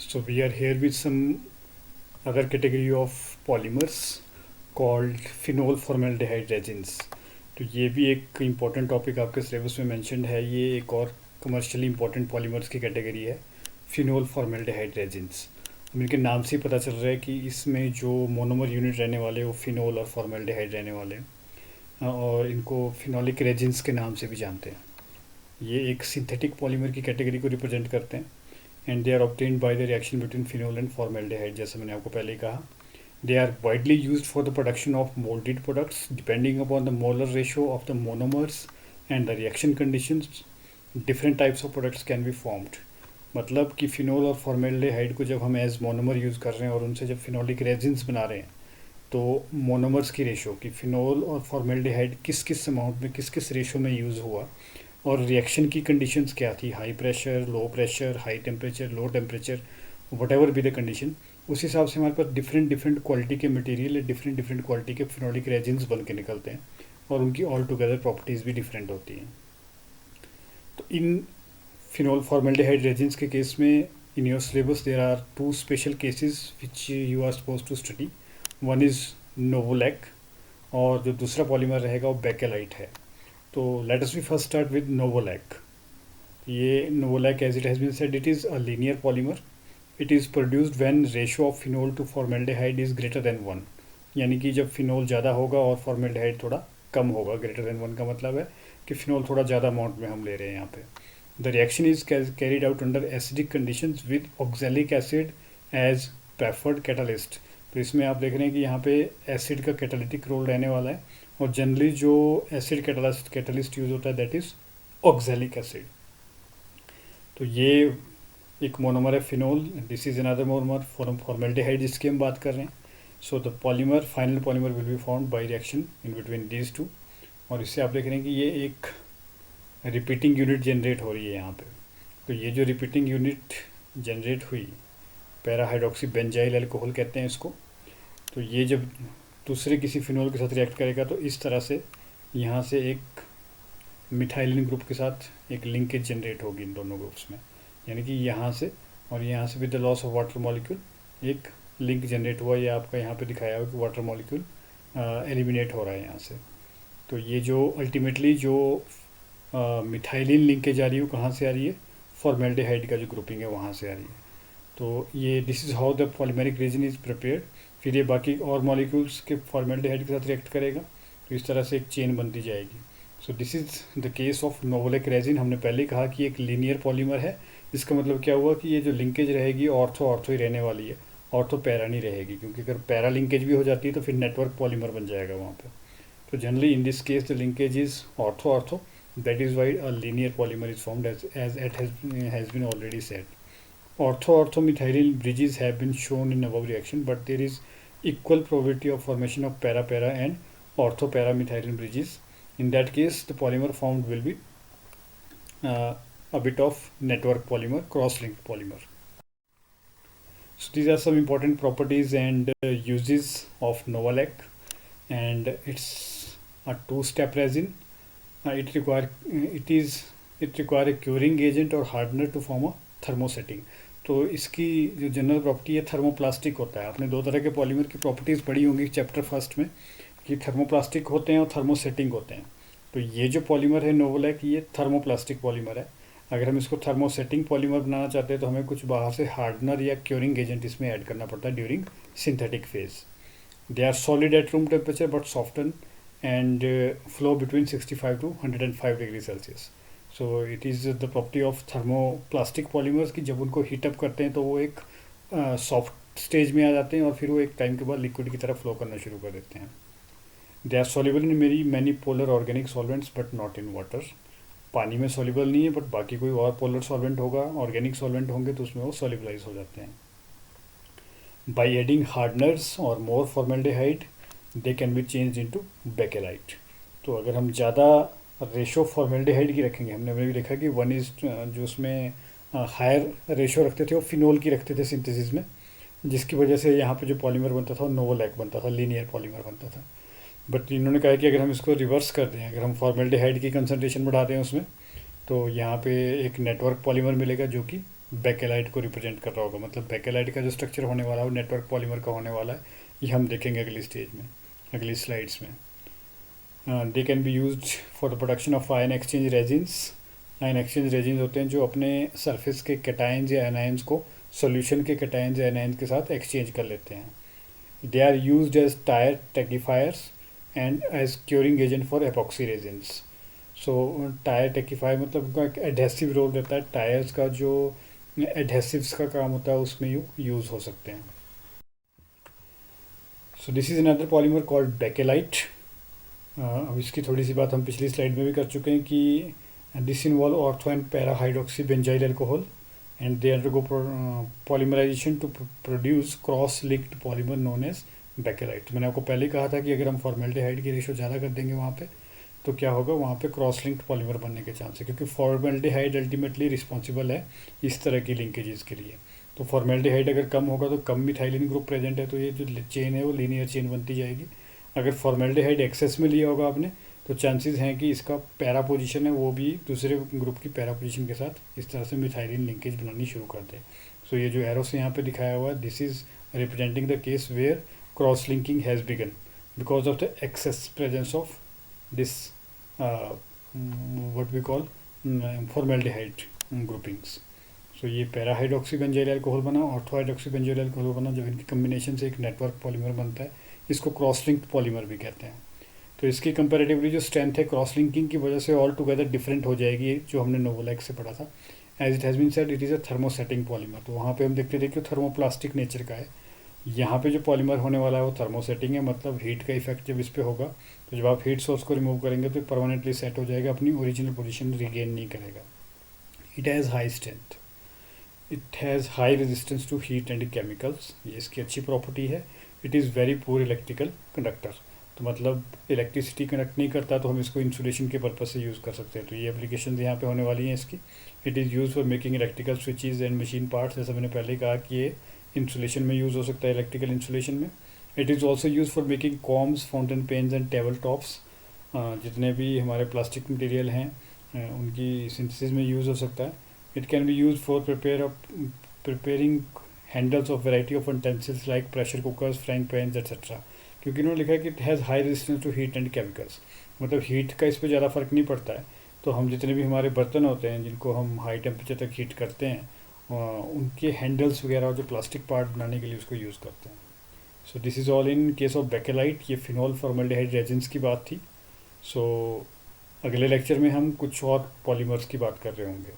So we are here with some other category of polymers called phenol formaldehyde resins. तो ये भी एक important topic आपके syllabus में मेंशन्ड है। ये एक और कमर्शियली इम्पॉर्टेंट पॉलीमर्स की कैटेगरी है, फिनोल फॉर्मेल्डिहाइड रेजिन्स। अब इनके नाम से ही पता चल रहा है कि इसमें जो मोनोमर यूनिट रहने वाले हैं वो फिनोल और फॉर्मेल्डिहाइड रहने वाले हैं, और इनको फिनोलिक रेजिन्स के नाम से भी जानते हैं। ये एक सिंथेटिक पॉलीमर की कैटेगरी को रिप्रेजेंट करते हैं and they are obtained by the reaction between phenol and formaldehyde. जैसे मैंने आपको पहले ही कहा, they are widely used for the production of molded products. Depending upon the molar ratio of the monomers and the reaction conditions, different types of products can be formed. मतलब कि phenol और formaldehyde को जब हम as monomer use कर रहे हैं और उनसे जब फिनोलिक रेजिन्स बना रहे हैं, तो मोनोमर्स की रेशो कि फिनोल और फॉर्मेल्डिहाइड किस किस अमाउंट में किस किस रेशो में यूज़ हुआ और रिएक्शन की कंडीशंस क्या थी, high pressure, low pressure, high temperature, low temperature, whatever be the condition, उस हिसाब से हमारे पास डिफरेंट डिफरेंट क्वालिटी के मटेरियल या डिफरेंट डिफरेंट क्वालिटी के फिनोलिक रेजिन्स बन के निकलते हैं और उनकी ऑल टुगेदर प्रॉपर्टीज़ भी डिफरेंट होती हैं। तो इन फिनोल फॉर्मेल्डिहाइड रेजिन्स के केस में in your syllabus there are two special cases which you are suppose to study. One is novolac और जो दूसरा पॉलीमर रहेगा वो बेकेलाइट है। तो let us be first start with novolac. ये novolac, as it has been said, it is a linear polymer. It is produced when ratio of phenol to formaldehyde is greater than 1, यानी कि जब phenol ज़्यादा होगा और formaldehyde थोड़ा कम होगा। Greater than 1 का मतलब है कि फिनोल थोड़ा ज़्यादा अमाउंट में हम ले रहे हैं यहाँ पे। The reaction is carried out under acidic conditions with oxalic acid as preferred catalyst. तो इसमें आप देख रहे हैं कि यहाँ पे एसिड का कैटालिटिक रोल रहने वाला है, और जनरली जो एसिड कैटालिस्ट यूज़ होता है दैट इज़ ऑक्जेलिक एसिड। तो ये एक मोनोमर है phenol, this is another monomer formaldehyde जिसकी हम बात कर रहे हैं। So the polymer, final polymer will be formed by reaction in between these two. और इससे आप देख रहे हैं कि ये एक रिपीटिंग यूनिट जनरेट हो रही है यहाँ पे। तो ये जो रिपीटिंग यूनिट जनरेट हुई, पैरा हाइड्रोक्सी बेंजाइल अल्कोहल कहते हैं इसको। तो ये जब दूसरे किसी फिनोल के साथ रिएक्ट करेगा तो इस तरह से यहाँ से एक मिथाइलिन ग्रुप के साथ एक लिंकेज जनरेट होगी इन दोनों ग्रुप्स में, यानी कि यहाँ से और यहाँ से with the loss of water molecule एक लिंक जनरेट हुआ। ये आपका यहाँ पे दिखाया हुआ कि वाटर मॉलिक्यूल एलिमिनेट हो रहा है यहाँ से। तो ये जो अल्टीमेटली जो मिथाइलिन लिंकेज आ रही है वो कहाँ से आ रही है, फॉर्मेल्डिहाइड का जो ग्रुपिंग है वहाँ से आ रही है। तो ये this is how the polymeric resin is prepared. फिर ये बाकी और मॉलिक्यूल्स के फॉर्मेल्डिहाइड के साथ रिएक्ट करेगा, तो इस तरह से एक चेन बनती जाएगी। So this is the case of novolac resin. हमने पहले ही कहा कि एक लीनियर पॉलीमर है। इसका मतलब क्या हुआ कि ये जो लिंकेज रहेगी ऑर्थो ऑर्थो ही रहने वाली है, ऑर्थो पैरा नहीं रहेगी, क्योंकि अगर पैरा लिंकेज भी हो जाती है तो फिर नेटवर्क पॉलीमर बन जाएगा वहाँ पे। तो generally in this case the linkage is ortho ortho, that is why a linear polymer is formed as it has been already said. Ortho orthomethylene bridges have been shown in above reaction, but there is equal probability of formation of para para and ortho para methylene bridges. In that case, the polymer formed will be a bit of network polymer, cross-linked polymer. So these are some important properties and uses of Novolac, and it's a two-step resin. It require a curing agent or hardener to form a thermosetting. तो इसकी जो general property है thermoplastic होता है। आपने दो तरह के पॉलीमर की प्रॉपर्टीज़ पढ़ी होंगी चैप्टर फर्स्ट में, कि थर्मोप्लास्टिक होते हैं और थर्मोसेटिंग होते हैं। तो ये जो पॉलीमर है नोवोलैक, ये थर्मोप्लास्टिक पॉलीमर है। अगर हम इसको थर्मोसेटिंग पॉलीमर बनाना चाहते हैं तो हमें कुछ बाहर से हार्डनर या क्योरिंग एजेंट इसमें ऐड करना पड़ता है during synthetic phase. They are solid at room temperature but soften and flow between 65 to 105 degree Celsius. So it is the property of thermoplastic polymers कि जब उनको हीटअप करते हैं तो वो एक सॉफ्ट स्टेज में आ जाते हैं और फिर वो एक टाइम के बाद लिक्विड की तरफ फ्लो करना शुरू कर देते हैं। They are soluble in many polar organic solvents but not in water. पानी में सॉल्युबल नहीं है, बट बाकी कोई और पोलर सॉल्वेंट होगा, ऑर्गेनिक सॉल्वेंट होंगे तो उसमें वो सॉल्युबलाइज हो जाते हैं। बाई एडिंग हार्डनर्स और more formaldehyde they can be change into bakelite. तो अगर हम ज़्यादा रेशो फॉर्मेल्डिहाइड की रखेंगे, हमने भी देखा कि 1 इज जो उसमें हायर रेशो रखते थे वो फिनोल की रखते थे सिंथेसिस में, जिसकी वजह से यहाँ पे जो पॉलीमर बनता था वो नोवोलैक बनता था, लीनियर पॉलीमर बनता था। बट इन्होंने कहा कि अगर हम इसको रिवर्स कर दें, अगर हम फॉर्मेल्डिहाइड की कंसनट्रेशन बढ़ा दें उसमें, तो यहाँ पे एक नेटवर्क पॉलीमर मिलेगा जो कि बेकेलाइट को रिप्रेजेंट कर रहा होगा। मतलब बेकेलाइट का जो स्ट्रक्चर होने वाला है वो नेटवर्क पॉलीमर का होने वाला है, ये हम देखेंगे अगली स्टेज में, अगली स्लाइड्स में। दे can be used for the production of ion exchange resins. Ion exchange resins होते हैं जो अपने सरफेस के कैटायंस या एनायंस को सॉल्यूशन के कैटायंस या एनायंस के साथ एक्सचेंज कर लेते हैं। They are used as tyre tackifiers and as curing agent for epoxy resins. So tyre tackifier मतलब उनका एक एडहेसिव रोल रहता है, टायर्स का जो एडहेसिव्स का काम होता है उसमें यूज़ हो सकते हैं। सो this is another polymer called bakelite. अब इसकी थोड़ी सी बात हम पिछली स्लाइड में भी कर चुके हैं कि this involve ortho and para hydroxy benzyl alcohol and they undergo polymerisation to produce cross linked polymer known as Bakelite. मैंने आपको पहले ही कहा था कि अगर हम फॉर्मेल्डिहाइड की रेशो ज़्यादा कर देंगे वहाँ पे तो क्या होगा, वहाँ पे क्रॉस लिंक्ड पॉलीमर बनने के चांस है, क्योंकि फॉर्मेल्डिहाइड अल्टीमेटली रिस्पॉन्सिबल है इस तरह की लिंकेजेस के लिए। तो फॉर्मेल्डिहाइड अगर कम होगा तो कम मिथाइलिन ग्रुप प्रेजेंट है, तो ये जो चेन है वो लीनियर चेन बनती जाएगी। अगर फॉर्मेल्डिहाइड एक्सेस में लिया होगा आपने तो चांसेस हैं कि इसका पैरा पोजीशन है वो भी दूसरे ग्रुप की पैरा पोजीशन के साथ इस तरह से मिथाइलिन लिंकेज बनानी शुरू कर दे। सो ये जो एरो से यहाँ पे दिखाया हुआ है, this is representing the case where cross linking has begun because of the excess presence of this what we call formaldehyde groupings. So ये पैरा हाइड्रोक्सी बेंजाइल अल्कोहल बना, ऑर्थो हाइड्रोक्सी बेंजाइल अल्कोहल बना, जब इनकी combination से एक network polymer बनता है, इसको क्रॉस लिंक्ड पॉलीमर भी कहते हैं। तो इसकी कंपैरेटिवली जो स्ट्रेंथ है क्रॉस लिंकिंग की वजह से ऑल टुगेदर डिफरेंट हो जाएगी, जो हमने नोवोलैक्स से पढ़ा था। As it has been said it is a thermosetting polymer. तो वहाँ पे हम देखते थे कि थर्मोप्लास्टिक नेचर का है। यहाँ पे जो पॉलीमर होने वाला है वो थर्मोसेटिंग है, मतलब हीट का इफेक्ट जब इस पर होगा तो जब आप हीट सोर्स को रिमूव करेंगे तो परमानेंटली सेट हो जाएगा, अपनी ओरिजिनल पोजीशन रिगेन नहीं करेगा। It has high strength, it has high resistance to heat and chemicals, ये इसकी अच्छी प्रॉपर्टी है। It is very poor electrical conductor, तो मतलब इलेक्ट्रिसिटी कंडक्ट नहीं करता तो हम इसको इंसुलेशन के पर्पज से यूज़ कर सकते हैं। तो ये एप्लीकेशन यहाँ पे होने वाली हैं इसकी। It is use for making electrical switches and machine parts, जैसा मैंने पहले ही कहा कि ये इंसुलेशन में यूज़ हो सकता है, इलेक्ट्रिकल इंसुलेशन में। It is also use for making combs, fountain pens and table tops. जितने भी हमारे प्लास्टिक मटेरियल हैं उनकी सिंथेसिस में यूज़ हो सकता है। It can be use for preparing handles of variety of utensils like pressure cookers, frying pans etcetera. क्योंकि इन्होंने लिखा है कि it has high resistance to heat and chemicals, मतलब हीट का इस पर ज़्यादा फर्क नहीं पड़ता है। तो हम जितने भी हमारे बर्तन होते हैं जिनको हम हाई टेम्परेचर तक हीट करते हैं उनके हैंडल्स वगैरह जो प्लास्टिक पार्ट बनाने के लिए उसको यूज़ करते हैं। सो this is all in case of bakelite. ये फिनॉल फॉर्मल्डिहाइड रेजिन्स की बात थी। सो अगले लेक्चर में हम कुछ और पॉलीमर्स की बात कर रहे होंगे।